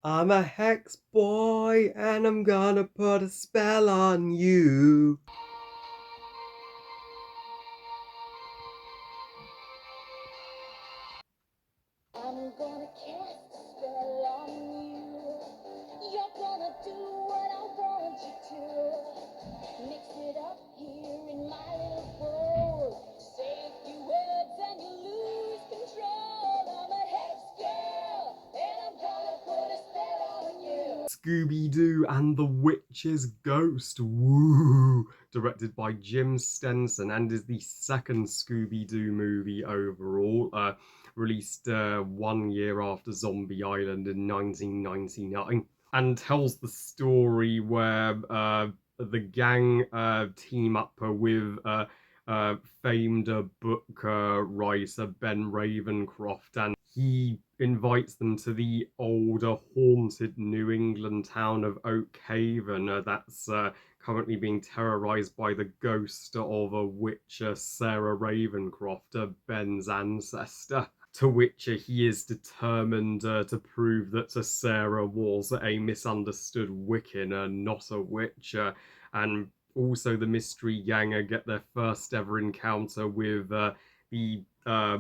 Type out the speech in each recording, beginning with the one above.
I'm a hex boy and I'm gonna put a spell on you. I'm gonna cast a spell on you. You're gonna do what I want you to. Mix it up here in my little bowl. Say a few words and you lose control. I'm a hex girl and I'm gonna put a spell on you. Scooby-Doo and the Witch's Ghost, woo! Directed by Jim Stenson and is the second Scooby-Doo movie overall, released 1 year after Zombie Island in 1999, and tells the story where the gang team up with famed book writer Ben Ravencroft, and he invites them to the older haunted New England town of Oak Haven that's currently being terrorized by the ghost of a witch, Sarah Ravencroft, Ben's ancestor. To which he is determined to prove that Sarah was a misunderstood Wiccan, not a witch. And also, the mystery gang get their first ever encounter with the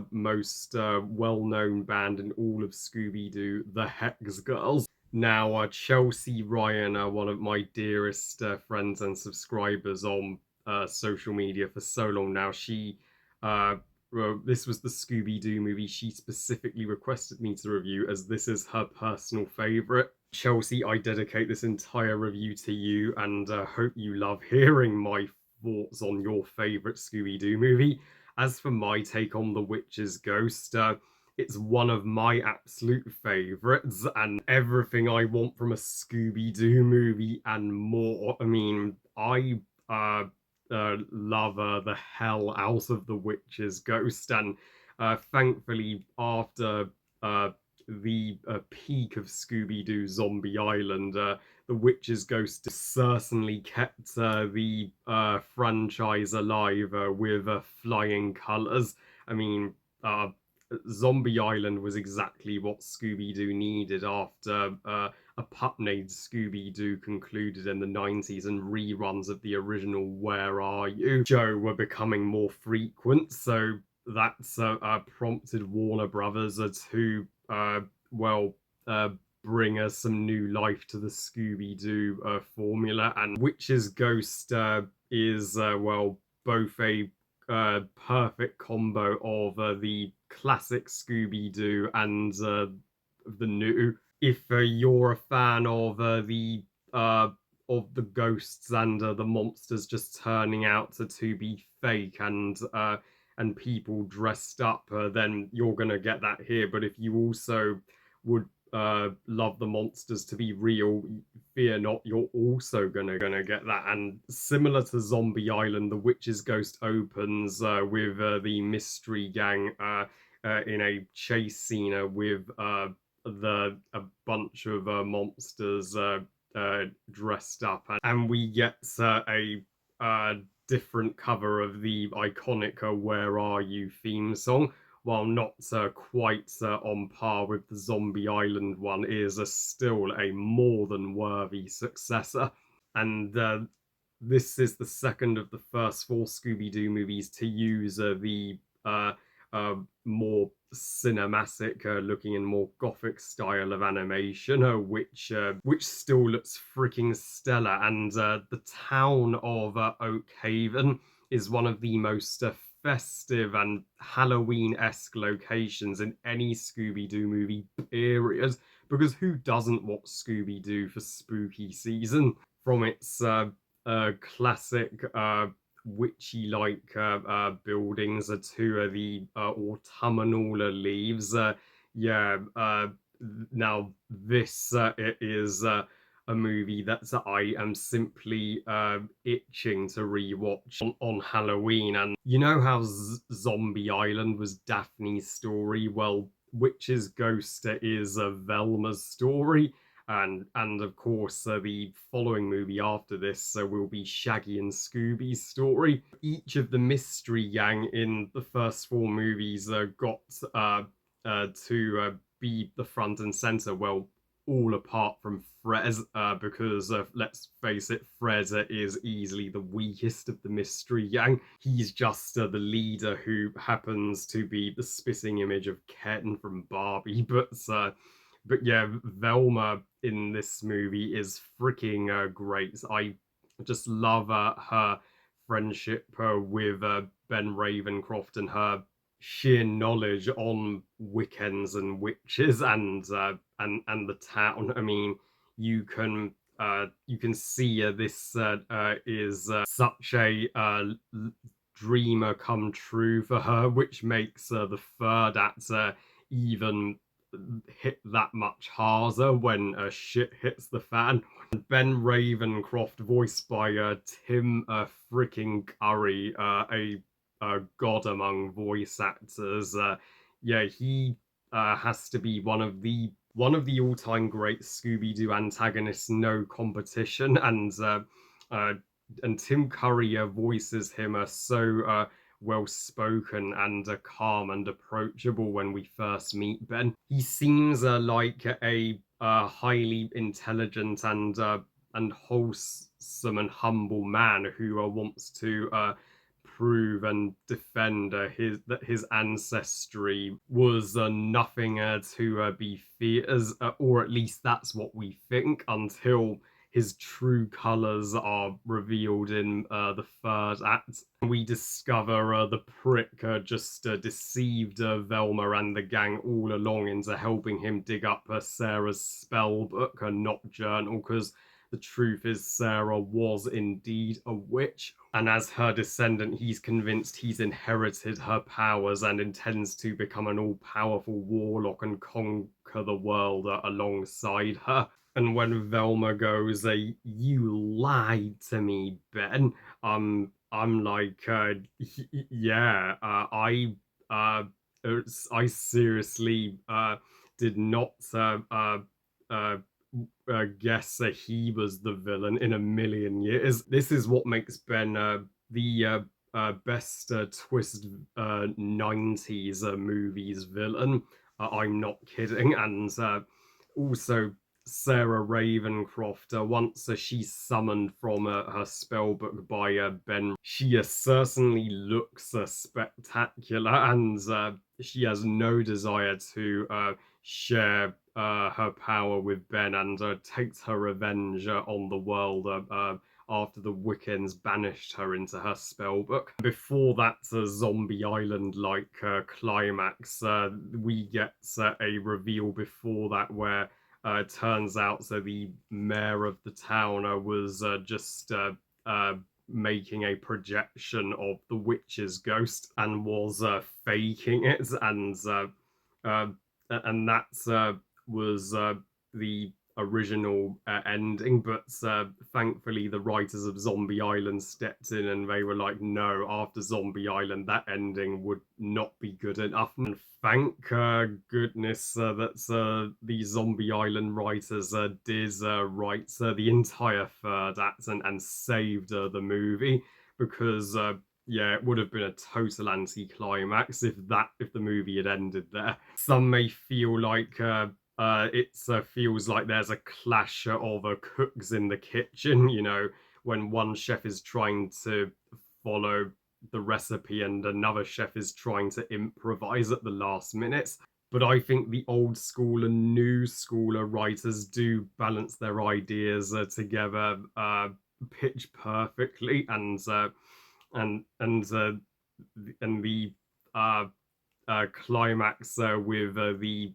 most well-known band in all of Scooby-Doo, the Hex Girls. Now, Chelsea Ryan, one of my dearest friends and subscribers on social media for so long now, she this was the Scooby-Doo movie she specifically requested me to review, as this is her personal favourite. Chelsea, I dedicate this entire review to you, and hope you love hearing my thoughts on your favourite Scooby-Doo movie. As for my take on The Witch's Ghost, it's one of my absolute favourites, and everything I want from a Scooby-Doo movie and more. I mean, I love the hell out of The Witch's Ghost, and thankfully, after the peak of Scooby-Doo Zombie Island, The Witch's Ghost certainly kept the franchise alive with flying colours. I mean, Zombie Island was exactly what Scooby-Doo needed after a pup named Scooby-Doo concluded in the 90s, and reruns of the original Where Are You? Joe were becoming more frequent, so that's prompted Warner Brothers to, well, uh, bring us some new life to the Scooby-Doo formula. And Witch's Ghost is, well, both a perfect combo of the classic Scooby-Doo and the new. If you're a fan uh, of the ghosts and the monsters just turning out to be fake, and people dressed up, then you're gonna get that here. But if you also would love the monsters to be real, fear not, you're also gonna get that. And similar to Zombie Island, The Witch's Ghost opens with the mystery gang in a chase scene with a bunch of monsters dressed up, and we get a different cover of the iconic "Where Are You" theme song. While not quite on par with the Zombie Island one, is still a more than worthy successor. And this is the second of the first four Scooby-Doo movies to use the more cinematic looking and more gothic style of animation, which still looks freaking stellar. And the town of Oak Haven is one of the most festive and Halloween-esque locations in any Scooby-Doo movie, period. Because who doesn't watch Scooby-Doo for spooky season? From its classic witchy-like buildings to the autumnal leaves. Yeah, now this it is a movie that I am simply itching to rewatch on Halloween. And you know how Zombie Island was Daphne's story? Well, Witch's Ghost is Velma's story. And of course, the following movie after this will be Shaggy and Scooby's story. Each of the mystery gang in the first four movies got to be the front and center. Well, all apart from Frez, because let's face it, Frez is easily the weakest of the mystery gang. He's just the leader who happens to be the spitting image of Ken from Barbie, but yeah, Velma in this movie is freaking great. I just love her friendship with Ben Ravencroft and her sheer knowledge on Wiccans and witches and the town. I mean, you can see this is such a dreamer come true for her, which makes the third act even hit that much harder when shit hits the fan. Ben Ravencroft, voiced by Tim freaking Curry, a god among voice actors. Yeah, he has to be one of the all-time great Scooby-Doo antagonists, no competition. Uh, and Tim Curry voices him so well spoken and calm and approachable when we first meet Ben. He seems like a highly intelligent and wholesome and humble man who wants to prove and defend his ancestry was nothing to be feared, or at least that's what we think until his true colors are revealed in the third act. We discover the prick just deceived Velma and the gang all along into helping him dig up Sarah's spell book and not journal, because the truth is Sarah was indeed a witch. And as her descendant, he's convinced he's inherited her powers and intends to become an all powerful warlock and conquer the world alongside her. And when Velma goes, "You lied to me, Ben," I'm like, yeah, uh, I seriously did not uh, guess that he was the villain in a million years. This is what makes Ben the best twist 90s movies villain. I'm not kidding. And also, Sarah Ravencroft, once she's summoned from her spellbook by Ben, she certainly looks spectacular, and she has no desire to share her power with Ben, and takes her revenge on the world after the Wiccans banished her into her spellbook. Before that Zombie Island-like climax, we get a reveal before that where it turns out so the mayor of the town was just making a projection of the witch's ghost and was faking it, uh, and that was the original ending, but thankfully the writers of Zombie Island stepped in and they were like, no, after Zombie Island that ending would not be good enough. And thank goodness that the Zombie Island writers did write the entire third act and saved the movie, because yeah, it would have been a total anticlimax if the movie had ended there. Some may feel like it feels like there's a clash of cooks in the kitchen, when one chef is trying to follow the recipe and another chef is trying to improvise at the last minute. But I think the old school and new schooler writers do balance their ideas together pitch perfectly, and the uh, climax with the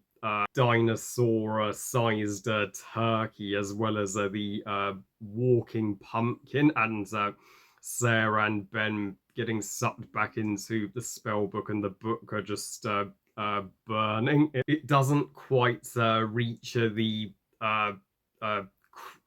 dinosaur-sized turkey, as well as the walking pumpkin, and Sarah and Ben getting sucked back into the spell book, and the book are just burning. It doesn't quite reach uh, uh,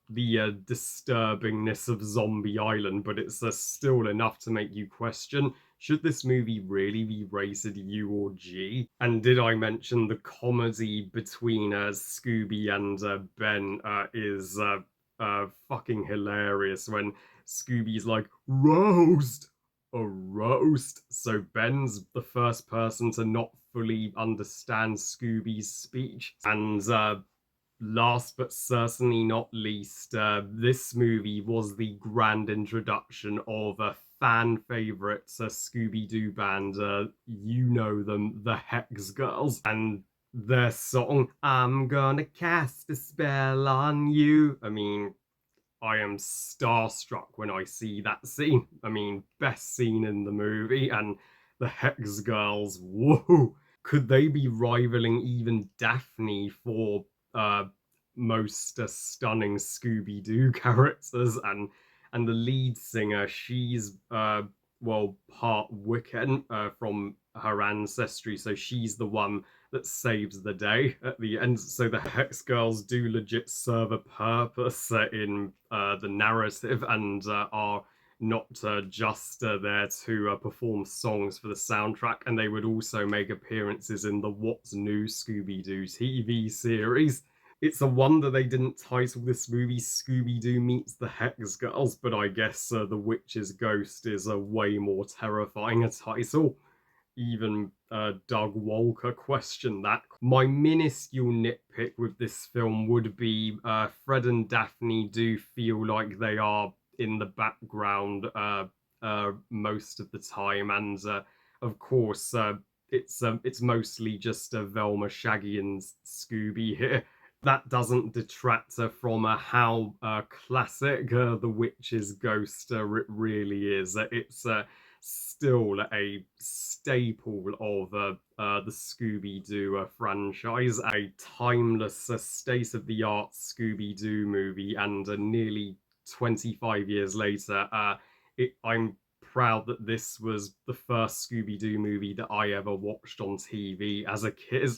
the disturbingness of Zombie Island, but it's still enough to make you question, should this movie really be rated U or G? And did I mention the comedy between Scooby and Ben is fucking hilarious when Scooby's like, roast! A roast? So Ben's the first person to not fully understand Scooby's speech. And last but certainly not least, this movie was the grand introduction of a fan favorite Scooby Doo band. You know them, the Hex Girls, and their song, I'm gonna cast a spell on you. I mean, I am starstruck when I see that scene. I mean, best scene in the movie, and the Hex Girls, whoa! Could they be rivaling even Daphne for uh, most stunning Scooby Doo characters? And the lead singer, she's well, part Wiccan from her ancestry, so she's the one that saves the day at the end. So the Hex Girls do legit serve a purpose in the narrative, and are not just there to perform songs for the soundtrack, and they would also make appearances in the What's New Scooby Doo TV series. It's a wonder they didn't title this movie Scooby Doo Meets the Hex Girls, but I guess The Witch's Ghost is a way more terrifying a title. Even Doug Walker questioned that. My minuscule nitpick with this film would be Fred and Daphne do feel like they are in the background most of the time, and of course it's mostly just Velma, Shaggy, and Scooby here. That doesn't detract from how classic The Witch's Ghost really is. It's still a staple of the Scooby Doo franchise, a timeless, state of the art Scooby Doo movie, and nearly 25 years later, I'm proud that this was the first Scooby Doo movie that I ever watched on TV as a kid,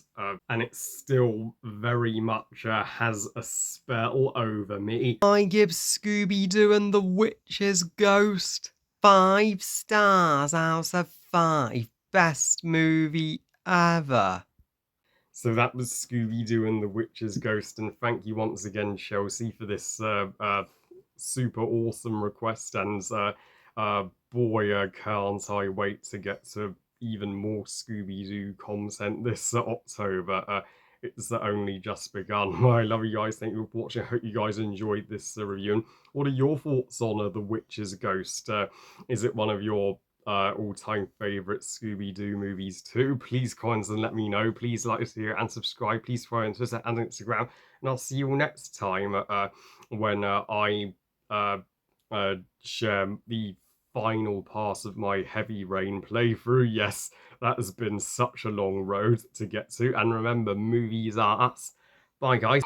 and it still very much has a spell over me. I give Scooby Doo and the Witch's Ghost 5 stars out of 5. Best movie ever. So that was Scooby Doo and the Witch's Ghost, and thank you once again, Chelsea, for this super awesome request. And boy, can't I wait to get to even more Scooby Doo content this October. It's only just begun. I love you guys. Thank you for watching. I hope you guys enjoyed this review. And what are your thoughts on The Witch's Ghost? Is it one of your all-time favorite Scooby-Doo movies too? Please comment and let me know. Please like this video and subscribe. Please follow on Twitter and Instagram. And I'll see you all next time when I share the final part of my Heavy Rain playthrough. Yes, that has been such a long road to get to. And remember, movies are us. Bye, guys.